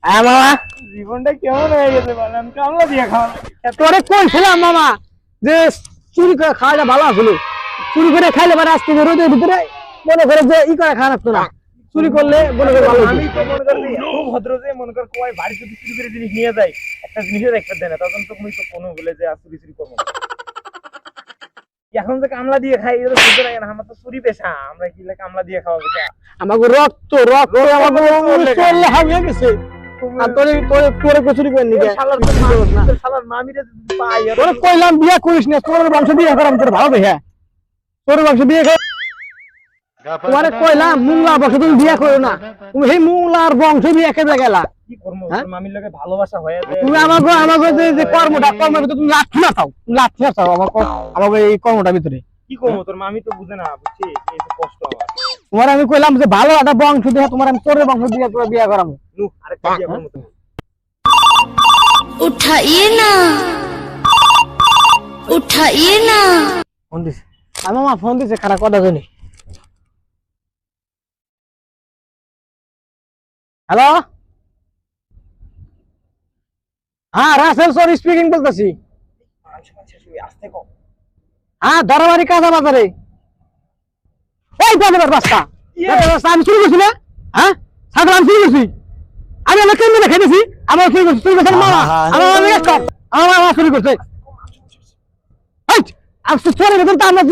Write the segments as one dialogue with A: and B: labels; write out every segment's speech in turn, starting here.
A: মামা
B: জীবনটা কেমন হয়ে গেছে বলেন, কামলা দিয়ে খাওয়া
A: তোরে কইছিলাম মামা যে চুরি করে খাওয়াটা ভালো আসলে, চুরি করে খাইলে মানে আজকে রোদের ভিতরে মনে করে যে ই করে খাওয়া লাগতো না, চুরি করলে মনে করে ভালো হতো।
B: আমি তো মনে করি খুব ভদ্র যে মনে কর কয় বাড়ি যদি চুরি করে জিনিস নিয়ে যায়, একটা জিনিসের একটা দেয় না, তখন তো তুমি তো কোনো বলে যে আর চুরি চুরি করবো না। এখন যে কামলা দিয়ে খাই এটা তো বুঝতে লাগে না, আমার তো চুরি পেশা, আমরা কি কামলা দিয়ে খাওয়া পেশা।
A: আমাকে রক্ত রক্ত আমাকে চললে হারিয়ে গেছে। আর তোরে তোরে তোরে কচুরি করে নিকে
B: শালার মামিরে যদি পাই আর
A: তোরে কইলাম বিয়ে করিস না, তোর বংশ বিয়ে করাম তোর ভালো দেখে, তোর বংশ বিয়ে করে তোরে কইলাম মুংলা বংশ তুমি বিয়ে করো না, তুমি সেই মুংলার বংশ বিয়ে কেটে গেলা।
B: কি করবো, তোর মামির লগে ভালোবাসা হয়ে যায়।
A: তুমি আমাকে আমাকে যে কর্মটা কর্মের ভিতরে তুমি লাথি না চাও, তুমি লাথি না চাও আমাকে আমাকে এই কর্মটার ভিতরে।
B: কি করবো, তোর মামি তো বুঝে না, বুঝছি এই তো কষ্ট আমার।
A: তোমার আমি কইলাম যে ভালো একটা বংশ দিয়ে তোমার আমি তোর বংশ দিয়ে তোর বিয়ে করাবো।
B: নু আরেকটা বিয়ে করবো তুমি।
C: उठाइए ना उठाइए ना।
A: ফোন দিছে আমি মা ফোন দিছে খারাপ কথা জানি। হ্যালো, হ্যাঁ রাসেল স্যার স্পিকিং বলতেছি।
B: আস্তে কম।
A: হ্যাঁ দরবারি কাঁচা বাজারে ওই বাজারের রাস্তা আমি চুরি করছি না, হ্যাঁ সাগর আমি চুরি করছি, আমি আমার কেমন দেখে দিছি আমার চুরি করছি, চুরি করছেন মামা আমার আমি আমার আমার চুরি করছে। আমি চোরের ভেতর তো আমরা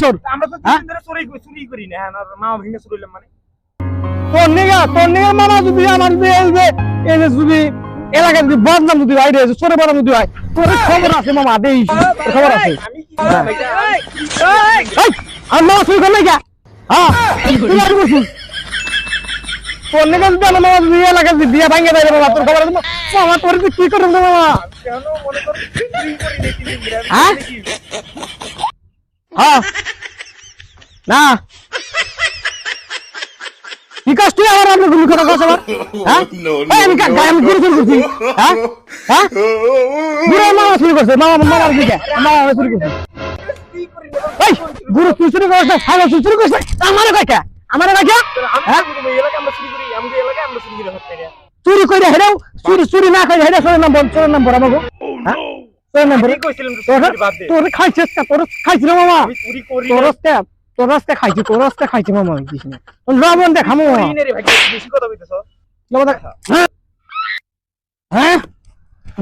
A: চোর,
B: আমরা তো তিন দিন ধরে চুরি করি না, হ্যাঁ মামা ভেঙে চুরি করলাম মানে।
A: তোর নিগা মামা যদি আমার যদি এই যে যদি এলাকায় যদি বদনাম যদি হয় রে, চোরের বদনাম যদি হয়, তোর খবর আছে মামা, দেই খবর আছে।
B: আমি কি করলাম এটা?
A: আর মামা চুরি করলে গা, হ্যাঁ তুই আর করছিস তোর নিগা যদি আমার মামা যদি এলাকায় যদি বিয়ে ভাঙে দেয় মামা, তোর খবর আছে মামা, তোর কি করবো মামা?
B: কেন মনে কর চুরি করি না তিন দিন ধরে, আমি
A: হ্যাঁ?
B: কি
A: হ্যাঁ না বিকাশ তুই আমার আপনার ভূমিকা কথা বল, হ্যাঁ আমি আমি গুরু চুরি করছি, হ্যাঁ হ্যাঁ গুরু মামা চুরি করছে, মামা মামার দিকে মামা চুরি করছে।
B: চুরি করি না,
A: এই গুরু তুই চুরি করছিস, ছাগল তুই চুরি করছিস, আমারে কাকা আমারে কাকা, হ্যাঁ
B: আমি এলাকা আমরা চুরি করি, আমাদের এলাকায় আমরা চুরি করে হচ্ছে না।
A: চুরি কইরা হেডাও চুরি চুরি না কইরা হেডা চোরের নাম আমাকে, হ্যাঁ চোরের নাম
B: আমি কইছিলাম তো চুরি বাদ দে।
A: তোর খাইছিস না, তোর খাইছিস মামা,
B: আমি চুরি করি
A: তোর
B: না।
A: রাস্তা খাইছি, তোর রাস্তা খাইছি মামা, দিস না তোর লবণ দেখামো
B: করি না রে ভাই, বেশি কথা কইতেছ।
A: লবণ দেখা, হ্যাঁ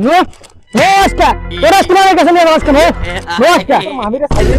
A: নমস্কার তোর রাস্তা কাছে নিয়ে নমস্কার, নমস্কার
B: মামিরে সাইডে